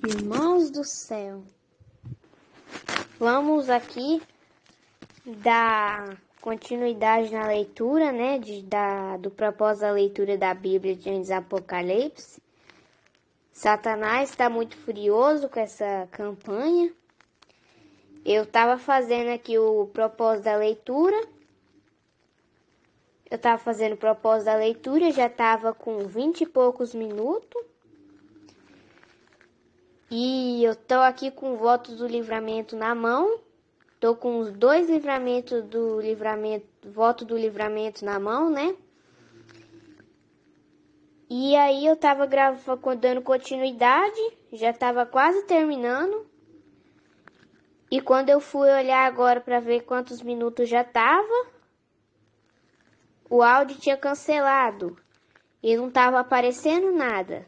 Irmãos do céu, vamos aqui dar continuidade na leitura, né, do propósito da leitura da Bíblia de Apocalipse. Satanás está muito furioso com essa campanha. Eu estava fazendo aqui o propósito da leitura. Já estava com 20 e poucos minutos. E eu tô aqui com o voto do livramento na mão. Tô com os dois voto do livramento na mão, né? E aí eu tava dando continuidade, já tava quase terminando. E quando eu fui olhar agora para ver quantos minutos já tava, o áudio tinha cancelado e não tava aparecendo nada.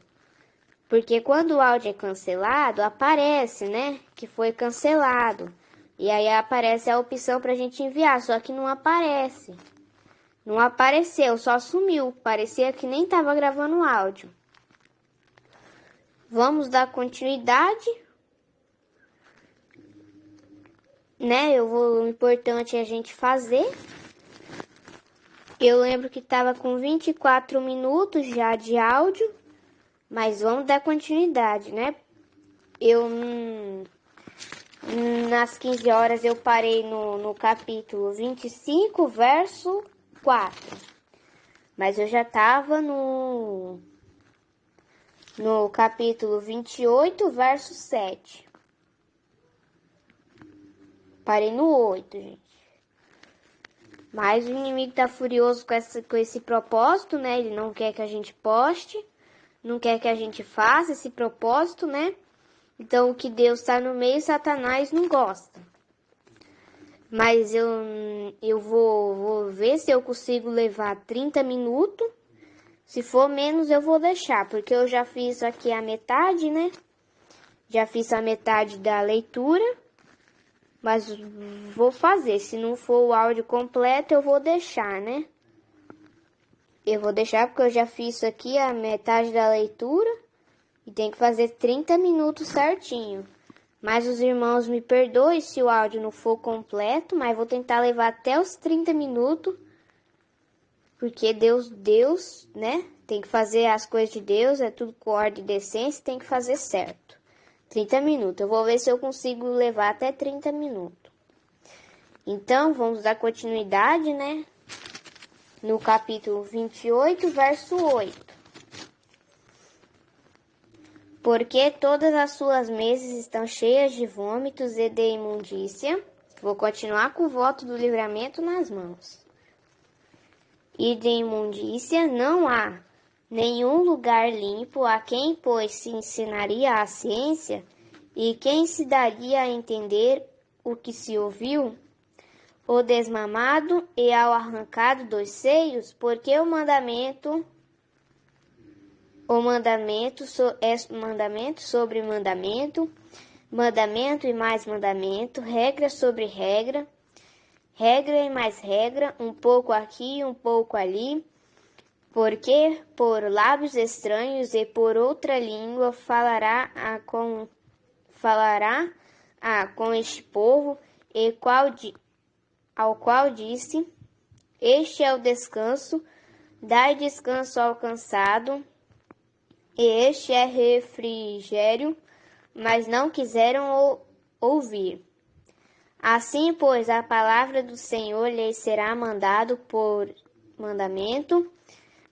Porque quando o áudio é cancelado, aparece, né, que foi cancelado. E aí aparece a opção pra gente enviar, só que não aparece. Não apareceu, só sumiu. Parecia que nem tava gravando áudio. Vamos dar continuidade, né? O importante é a gente fazer. Eu lembro que tava com 24 minutos já de áudio, mas vamos dar continuidade, né? Nas 15 horas eu parei no capítulo 25, verso 4. Mas eu já estava no capítulo 28, verso 7. Parei no 8, gente. Mas o inimigo tá furioso com esse propósito, né? Ele não quer que a gente poste, não quer que a gente faça esse propósito, né? Então, o que Deus está no meio, Satanás não gosta. Mas eu vou ver se eu consigo levar 30 minutos. Se for menos, eu vou deixar, porque eu já fiz aqui a metade, né? Já fiz a metade da leitura. Mas vou fazer. Se não for o áudio completo, eu vou deixar, né? Eu vou deixar porque eu já fiz aqui a metade da leitura. E tem que fazer 30 minutos certinho. Mas os irmãos me perdoem se o áudio não for completo, mas vou tentar levar até os 30 minutos. Porque Deus, né? Tem que fazer as coisas de Deus, é tudo com ordem e decência, tem que fazer certo. 30 minutos. Eu vou ver se eu consigo levar até 30 minutos. Então, vamos dar continuidade, né? No capítulo 28, verso 8. Porque todas as suas mesas estão cheias de vômitos e de imundícia. Vou continuar com o voto do livramento nas mãos. E de imundícia não há nenhum lugar limpo a quem, pois, se ensinaria a ciência, e quem se daria a entender o que se ouviu, o desmamado e ao arrancado dos seios, porque o mandamento é mandamento sobre mandamento, mandamento e mais mandamento, regra sobre regra, regra e mais regra, um pouco aqui e um pouco ali, porque por lábios estranhos e por outra língua falará com este povo, e ao qual disse: Este é o descanso, dai descanso ao cansado, e este é refrigério, mas não quiseram ouvir. Assim, pois, a palavra do Senhor lhes será mandado por mandamento,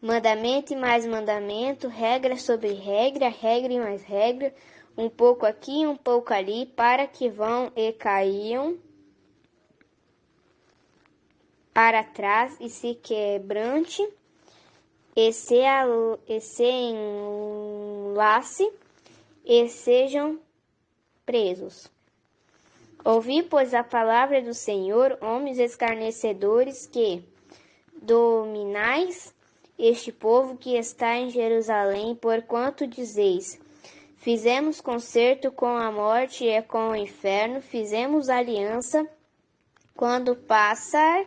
mandamento e mais mandamento, regra sobre regra, regra e mais regra, um pouco aqui, um pouco ali, para que vão e caiam para trás e se quebrante, e se enlace, e sejam presos. Ouvi, pois, a palavra do Senhor, homens escarnecedores, que dominais este povo que está em Jerusalém, porquanto dizeis: Fizemos concerto com a morte e com o inferno, fizemos aliança quando passar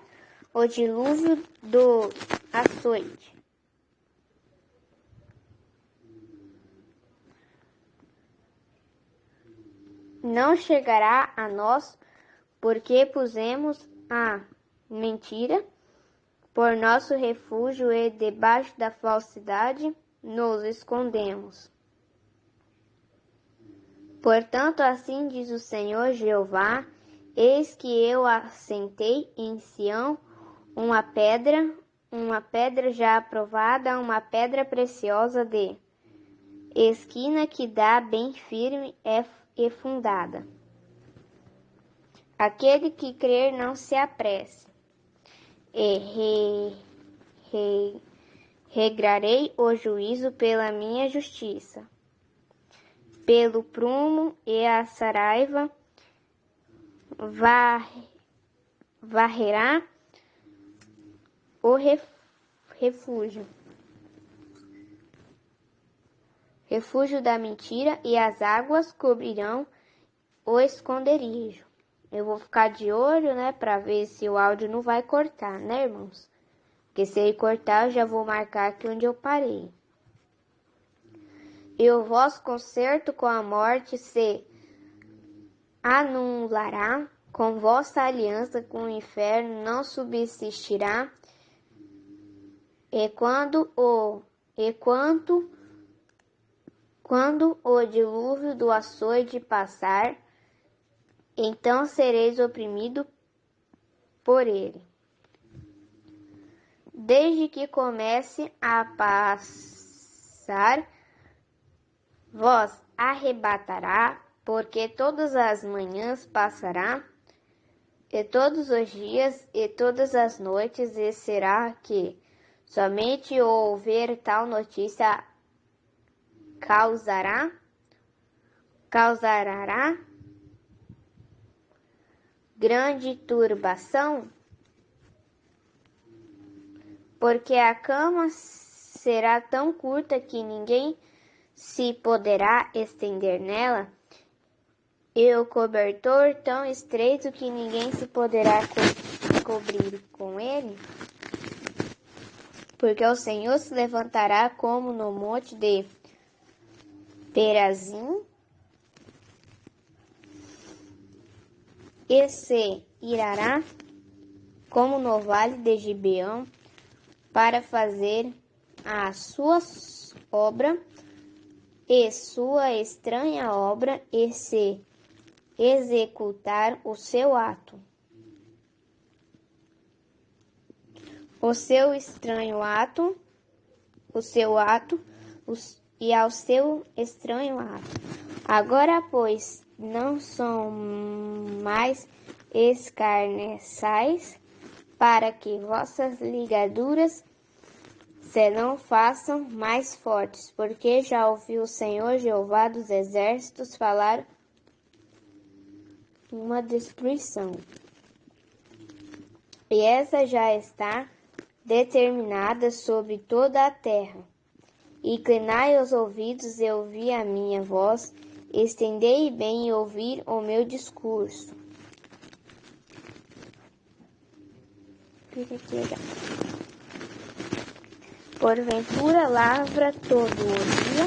o dilúvio do açoite. não chegará a nós, porque pusemos a mentira por nosso refúgio e debaixo da falsidade nos escondemos. Portanto, assim diz o Senhor Jeová, eis que eu assentei em Sião uma pedra já aprovada, uma pedra preciosa de esquina que dá bem firme e fundada. Aquele que crer não se apresse. E regrarei o juízo pela minha justiça. Pelo prumo e a saraiva varrerá o refúgio da mentira, e as águas cobrirão o esconderijo. Eu vou ficar de olho, né, para ver se o áudio não vai cortar, né, irmãos? Porque se ele cortar, eu já vou marcar aqui onde eu parei. E o vosso concerto com a morte se anulará, com vossa aliança com o inferno não subsistirá, e quando o dilúvio do açoite passar, então sereis oprimido por ele. Desde que comece a passar, vos arrebatará, porque todas as manhãs passará, e todos os dias, e todas as noites, e será que somente ouvir tal notícia causará grande turbação? Porque a cama será tão curta que ninguém se poderá estender nela, e o cobertor tão estreito que ninguém se poderá cobrir com ele. Porque o Senhor se levantará como no monte de Perazim, e se irá como no vale de Gibeão, para fazer a sua obra e sua estranha obra, e se executar o seu ato. O seu estranho ato, e ao seu estranho ato. Agora, pois, não são mais escarneçais, para que vossas ligaduras se não façam mais fortes, porque já ouviu o Senhor Jeová dos exércitos falar uma destruição. E essa já está determinada sobre toda a terra. Inclinai os ouvidos e ouvi a minha voz, estendei bem e ouvir o meu discurso. Porventura lavra todo o dia,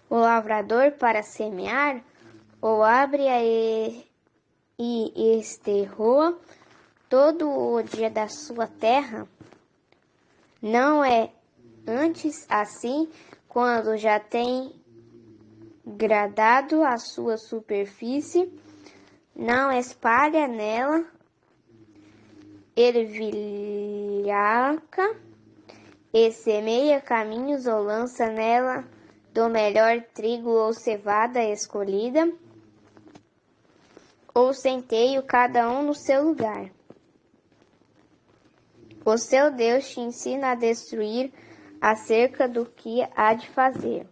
o lavrador para semear, ou abre e esterroa todo o dia da sua terra? Não é antes assim, quando já tem gradado a sua superfície, não espalha nela ervilhaca, e semeia caminhos, ou lança nela do melhor trigo ou cevada escolhida, ou centeio, cada um no seu lugar. O seu Deus te ensina a destruir acerca do que há de fazer.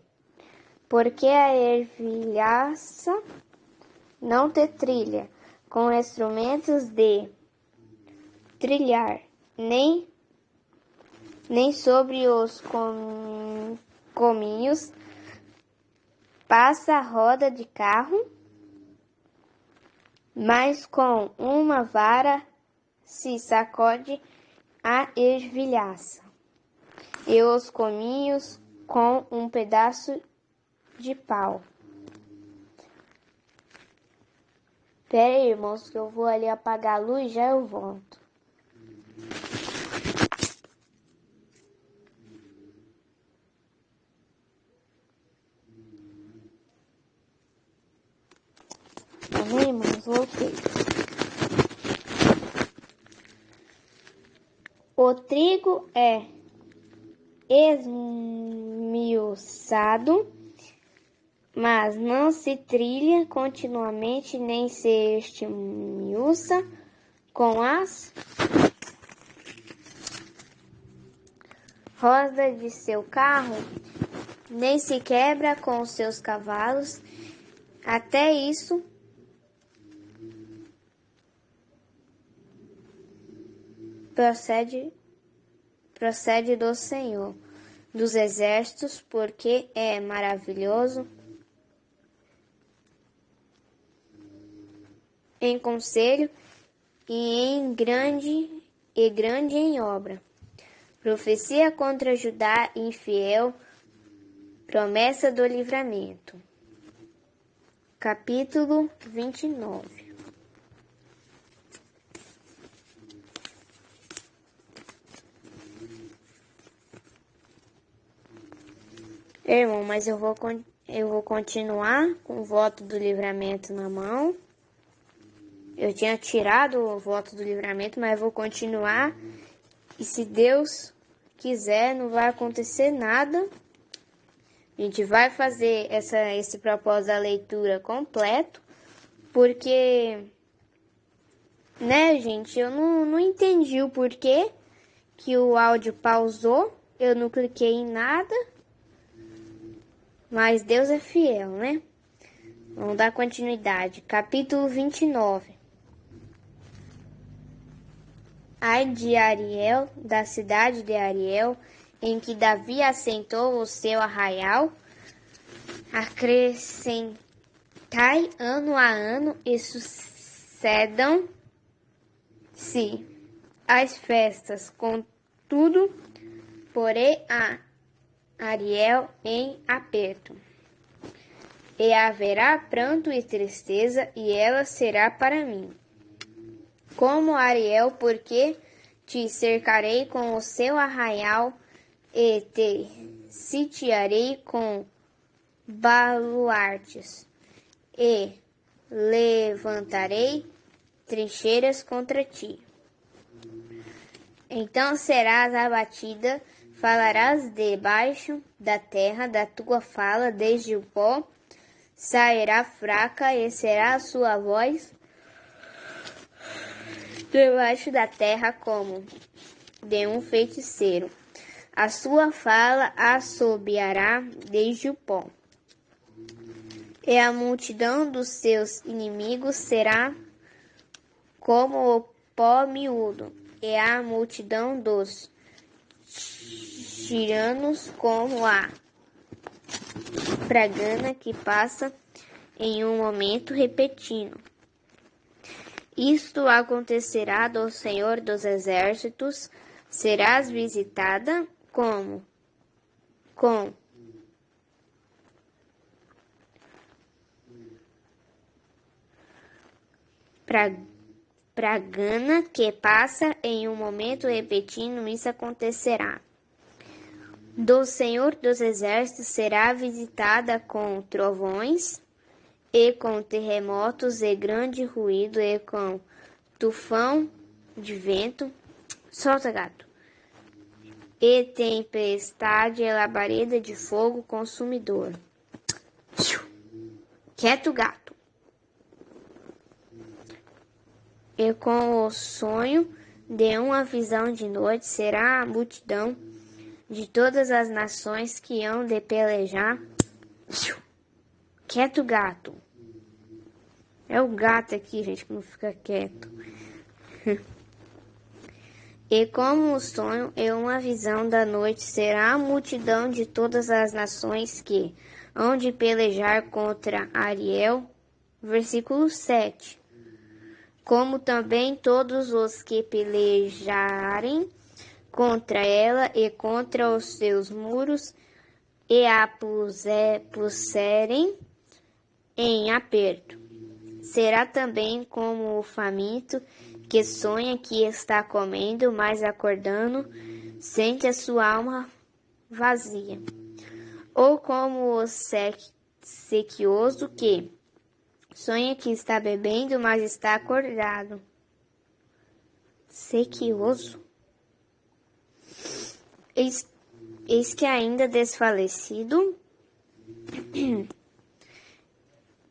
Porque a ervilhaça não te trilha com instrumentos de trilhar, nem sobre os cominhos passa a roda de carro, mas com uma vara se sacode a ervilhaça, e os cominhos com um pedaço de pau. Pera aí, irmãos, que eu vou ali apagar a luz e já eu volto. Tá vendo, irmãos? Voltei. O trigo é esmiuçado, mas não se trilha continuamente, nem se esmiuça com as rodas de seu carro, nem se quebra com os seus cavalos. Até isso procede do Senhor dos exércitos, porque é maravilhoso em conselho e grande em obra. Profecia contra Judá infiel, promessa do livramento. Capítulo 29. Irmão, mas eu vou continuar com o voto do livramento na mão. Eu tinha tirado o voto do livramento, mas eu vou continuar. E se Deus quiser, não vai acontecer nada. A gente vai fazer esse propósito da leitura completo. Porque, né, gente, eu não entendi o porquê que o áudio pausou. Eu não cliquei em nada. Mas Deus é fiel, né? Vamos dar continuidade. Capítulo 29. Ai de Ariel, da cidade de Ariel, em que Davi assentou o seu arraial, acrescentai ano a ano e sucedam-se as festas, contudo, porém a Ariel em aperto. E haverá pranto e tristeza, e ela será para mim como Ariel, porque te cercarei com o seu arraial e te sitiarei com baluartes e levantarei trincheiras contra ti. Então serás abatida, falarás debaixo da terra, da tua fala desde o pó, sairá fraca e será a sua voz debaixo da terra como de um feiticeiro. A sua fala assobiará desde o pó. E a multidão dos seus inimigos será como o pó miúdo, e a multidão dos tiranos como a pragana que passa em um momento repetindo. Isto acontecerá do Senhor dos Exércitos, serás visitada com pragana que passa em um momento repetindo, isso acontecerá. Do Senhor dos Exércitos será visitada com trovões, e com terremotos e grande ruído, e com tufão de vento, solta gato, e tempestade e labareda de fogo consumidor. Quieto gato. E com o sonho de uma visão de noite será a multidão de todas as nações que hão de pelejar. Quieto gato. É o gato aqui, gente, que não fica quieto. E como um sonho e uma visão da noite será a multidão de todas as nações que hão de pelejar contra Ariel. Versículo 7. Como também todos os que pelejarem contra ela e contra os seus muros e a puserem em aperto. Será também como o faminto que sonha que está comendo, mas acordando, sente a sua alma vazia. Ou como o sequioso que sonha que está bebendo, mas está acordado. Sequioso? Eis que ainda desfalecido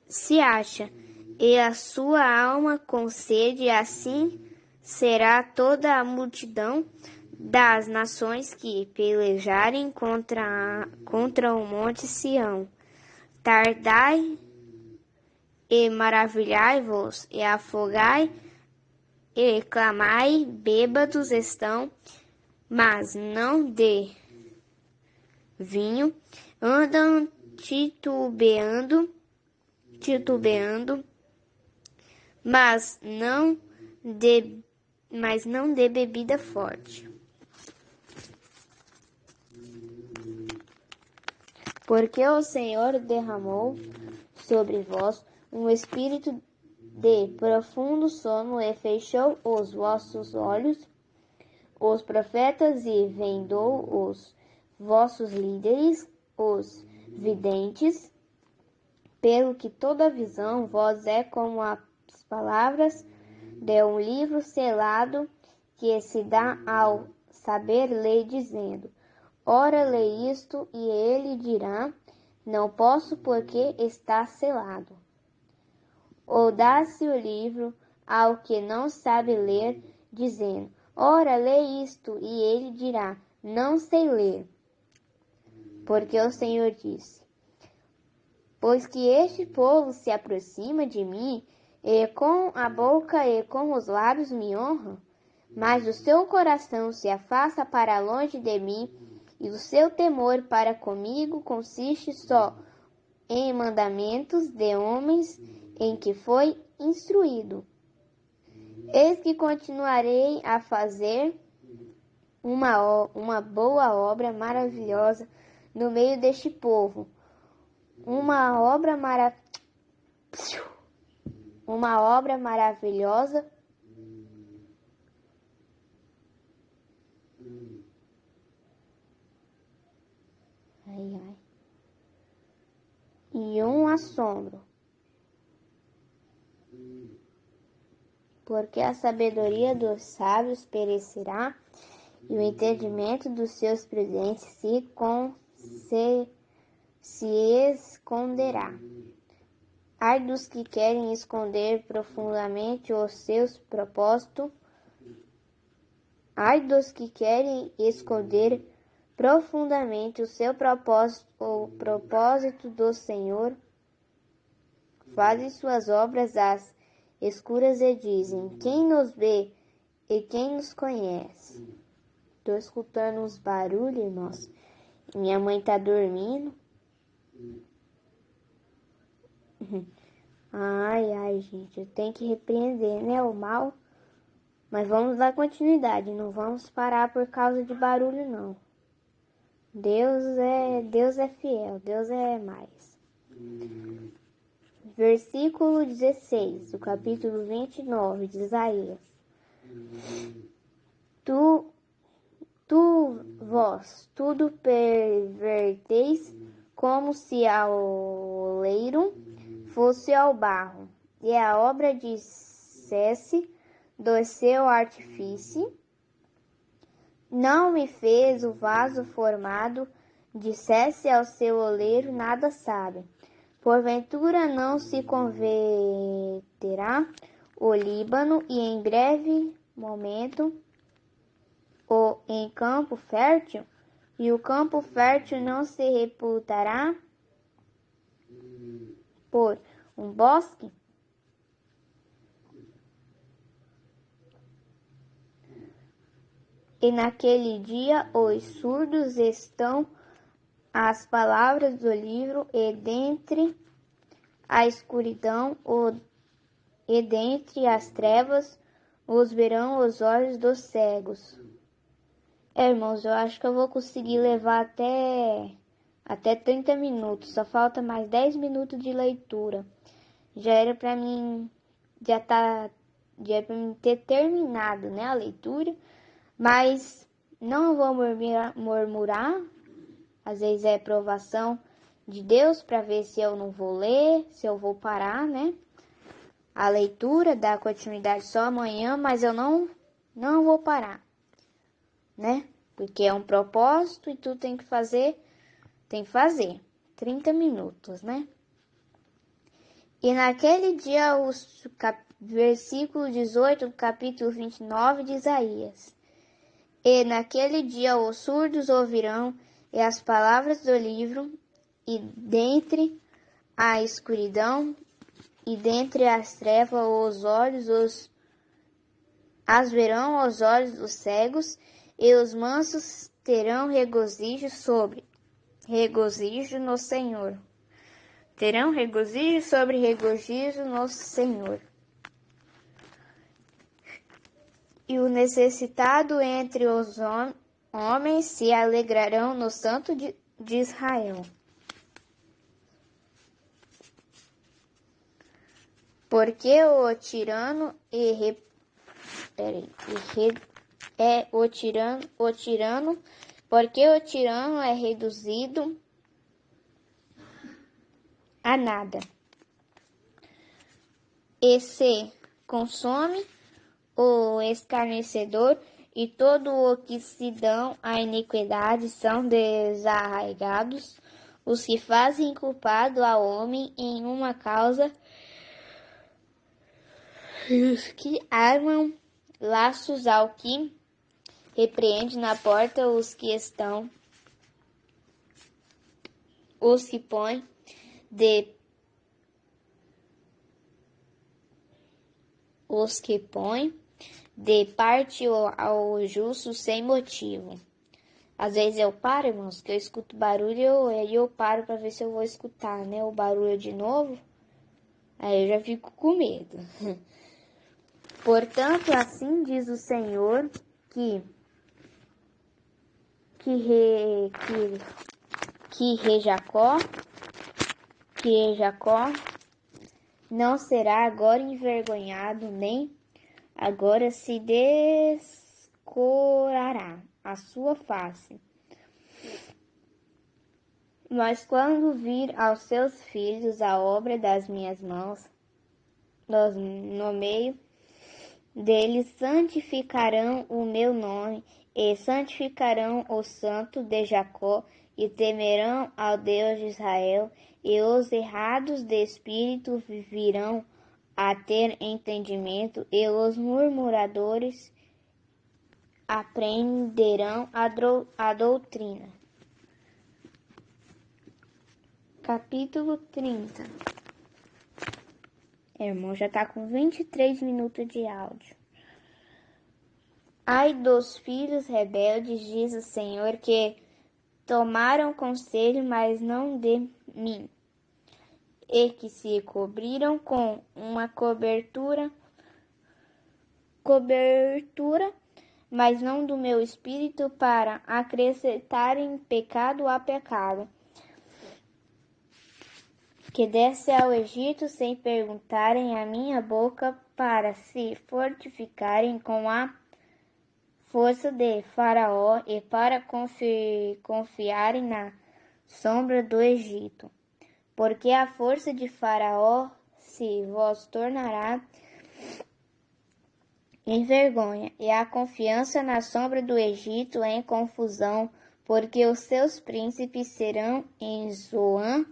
se acha, e a sua alma com sede, assim será toda a multidão das nações que pelejarem contra o monte Sião. Tardai e maravilhai-vos, e afogai, e clamai, bêbados estão, mas não de vinho, andam titubeando, mas não de bebida forte. Porque o Senhor derramou sobre vós um espírito de profundo sono e fechou os vossos olhos, os profetas, e vendou os vossos líderes, os videntes, pelo que toda visão vós é como as palavras de um livro selado que se dá ao saber ler, dizendo: ora, lê isto, e ele dirá: não posso, porque está selado. Ou dá-se o livro ao que não sabe ler, dizendo: ora, lê isto, e ele dirá: não sei ler. Porque o Senhor disse: pois que este povo se aproxima de mim, e com a boca e com os lábios me honra, mas o seu coração se afasta para longe de mim, e o seu temor para comigo consiste só em mandamentos de homens em que foi instruído. Eis que continuarei a fazer uma boa obra maravilhosa no meio deste povo, uma obra maravilhosa e um assombro, porque a sabedoria dos sábios perecerá, e o entendimento dos seus prudentes se esconderá. Ai dos que querem esconder profundamente os seus propósitos, ai dos que querem esconder profundamente o seu propósito, o propósito do Senhor. Fazem suas obras às escuras e dizem: quem nos vê e quem nos conhece? Tô escutando uns barulhos, irmãos. Minha mãe tá dormindo. Ai, gente, eu tenho que repreender, né, o mal. Mas vamos dar continuidade, não vamos parar por causa de barulho, não. Deus é fiel, Deus é mais. Versículo 16, do capítulo 29 de Isaías. Vós tudo perverteis, como se ao oleiro fosse ao barro, e a obra dissesse do seu artifício: não me fez o vaso formado, dissesse ao seu oleiro: nada sabe. Porventura não se converterá o Líbano, e em breve momento em campo fértil, e o campo fértil não se reputará por um bosque? E naquele dia os surdos estão às palavras do livro, e dentre a escuridão e dentre as trevas os verão os olhos dos cegos. Irmãos, eu acho que eu vou conseguir levar até até 30 minutos. Só falta mais 10 minutos de leitura. Já era para mim já era para mim ter terminado, né, a leitura, mas não vou murmurar. Às vezes é provação de Deus para ver se eu não vou ler, se eu vou parar, né? A leitura, dar continuidade só amanhã, mas eu não vou parar, né? Porque é um propósito e tu tem que fazer 30 minutos, né? E naquele dia, versículo 18 do capítulo 29 de Isaías. E naquele dia os surdos ouvirão e as palavras do livro, e dentre a escuridão e dentre as trevas as verão os olhos dos cegos, e os mansos terão regozijo no Senhor. Terão regozijo sobre regozijo no Senhor. E o necessitado entre os homens se alegrarão no Santo de Israel. Porque o tirano porque o tirano é reduzido a nada, e se consome o escarnecedor, e todo o que se dão à iniquidade são desarraigados, os que fazem culpado ao homem em uma causa, e os que armam laços ao que repreende na porta, os que põem de parte ao justo sem motivo. Às vezes eu paro, irmãos, que eu escuto barulho, aí eu paro para ver se eu vou escutar, né, o barulho de novo. Aí eu já fico com medo. Portanto, assim diz o Senhor, que Jacó não será agora envergonhado, nem agora se descorará a sua face. Mas quando vir aos seus filhos a obra das minhas mãos, no meio deles santificarão o meu nome, e santificarão o santo de Jacó, e temerão ao Deus de Israel, e os errados de espírito virão a ter entendimento, e os murmuradores aprenderão a doutrina. Capítulo 30. Irmão, já tá com 23 minutos de áudio. Ai dos filhos rebeldes, diz o Senhor, que tomaram conselho, mas não de mim, e que se cobriram com uma cobertura, mas não do meu espírito, para acrescentarem pecado a pecado. Que desce ao Egito sem perguntarem a minha boca, para se fortificarem com a força de Faraó e para confiarem na sombra do Egito. Porque a força de Faraó se vos tornará em vergonha, e a confiança na sombra do Egito em confusão, porque os seus príncipes serão em Zoan,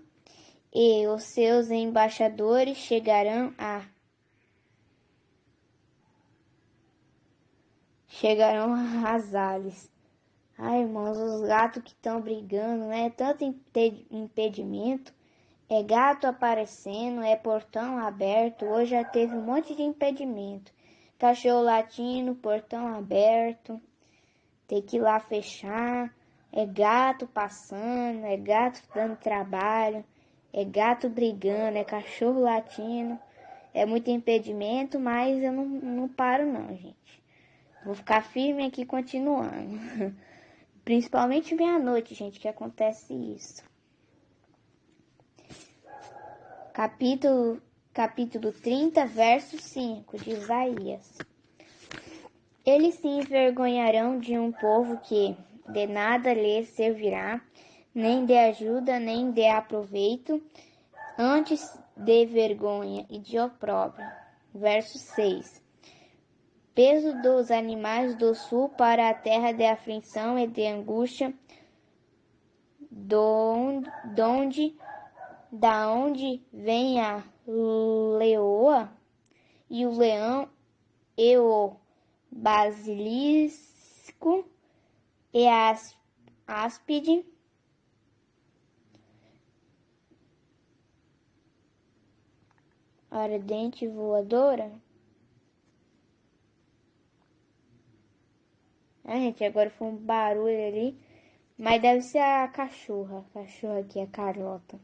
e os seus embaixadores chegarão a Hazales. Ai, irmãos, os gatos que estão brigando, né? Tanto impedimento. É gato aparecendo, é portão aberto. Hoje já teve um monte de impedimento. Cachorro latindo, portão aberto. Tem que ir lá fechar. É gato passando, é gato dando trabalho. É gato brigando, é cachorro latindo. É muito impedimento, mas eu não paro não, gente. Vou ficar firme aqui continuando. Principalmente meia-noite, gente, que acontece isso. capítulo 30, verso 5 de Isaías. Eles se envergonharão de um povo que de nada lhes servirá, nem de ajuda, nem de aproveito, antes de vergonha e de opróbrio. Verso 6. Peso dos animais do sul para a terra de aflição e de angústia, da onde vem a leoa e o leão e o basilisco e a áspide, ardente voadora. Gente, agora foi um barulho ali, mas deve ser a cachorra aqui, a Carlota.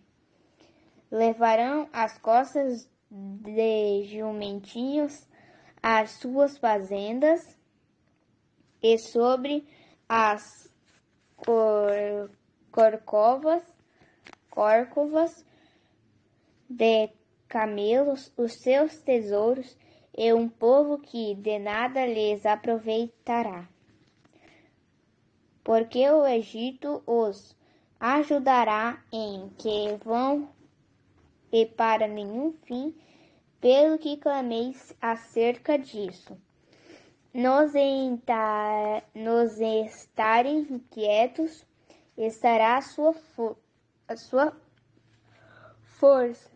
Levarão as costas de jumentinhos às suas fazendas, e sobre as corcovas de camelos os seus tesouros, e um povo que de nada lhes aproveitará. Porque o Egito os ajudará em que vão e para nenhum fim, pelo que clameis acerca disso. Nos estarem quietos, estará a sua força.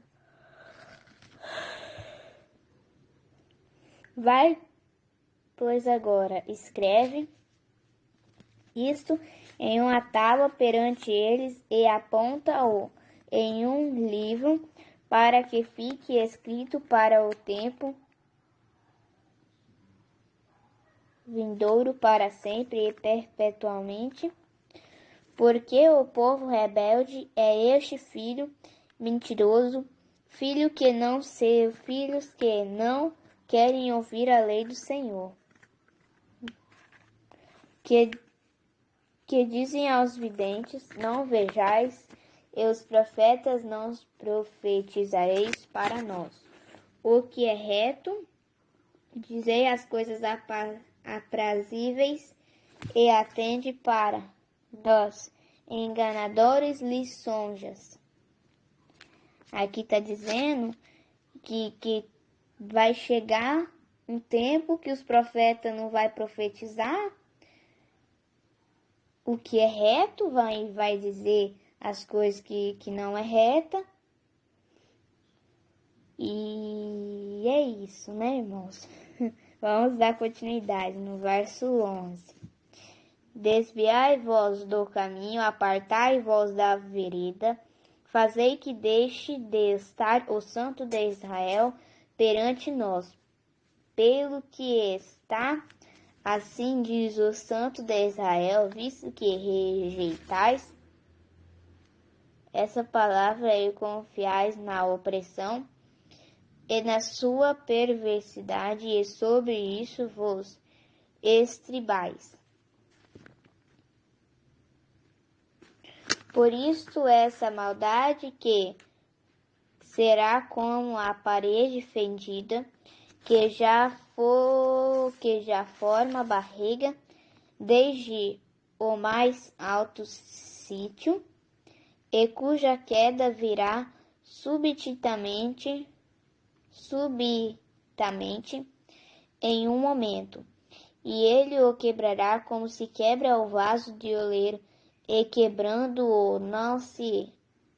Vai, pois agora, escreve isto em uma tábua perante eles e aponta-o em um livro, para que fique escrito para o tempo vindouro, para sempre e perpetuamente. Porque o povo rebelde é este filho mentiroso, filhos que não querem ouvir a lei do Senhor, que dizem aos videntes, não vejais, e os profetas não profetizareis para nós. O que é reto, dizei as coisas aprazíveis, e atende para nós, enganadores lisonjas. Aqui está dizendo que vai chegar um tempo que os profetas não vai profetizar o que é reto, vai dizer as coisas que não é reta. E é isso, né, irmãos? Vamos dar continuidade no verso 11. Desviai-vos do caminho, apartai-vos da vereda, fazei que deixe de estar o Santo de Israel perante nós. Pelo que está, assim diz o Santo de Israel, visto que rejeitais essa palavra e confiais na opressão e na sua perversidade, e sobre isso vos estribais. Por isto essa maldade que será como a parede fendida, que já forma barriga desde o mais alto sítio, e cuja queda virá subitamente em um momento, e ele o quebrará como se quebra o vaso de oleiro, e quebrando-o não se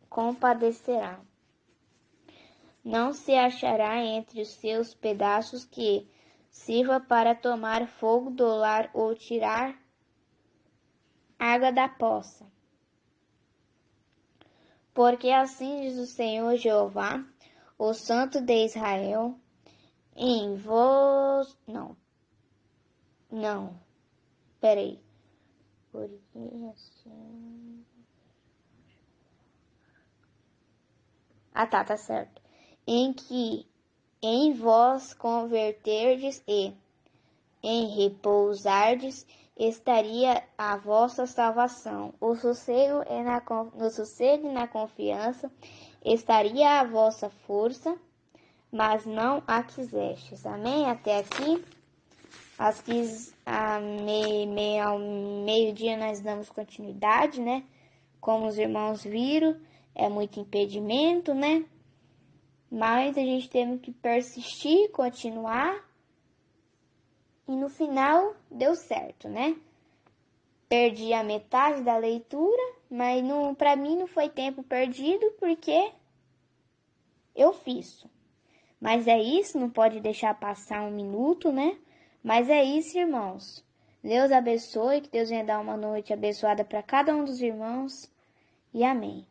compadecerá. Não se achará entre os seus pedaços que sirva para tomar fogo do lar ou tirar água da poça. Porque assim diz o Senhor Jeová, o Santo de Israel, em vós... Não, peraí. Porque assim... tá certo. Em que em vós converterdes e em repousardes estaria a vossa salvação. O sossego no sossego e na confiança estaria a vossa força, mas não a quisestes. Amém? Até aqui. Ao meio-dia nós damos continuidade, né? Como os irmãos viram, é muito impedimento, né? Mas a gente tem que persistir, continuar. E no final deu certo, né? Perdi a metade da leitura, mas para mim não foi tempo perdido porque eu fiz. Mas é isso, não pode deixar passar um minuto, né? Mas é isso, irmãos. Deus abençoe, que Deus venha dar uma noite abençoada para cada um dos irmãos. E amém.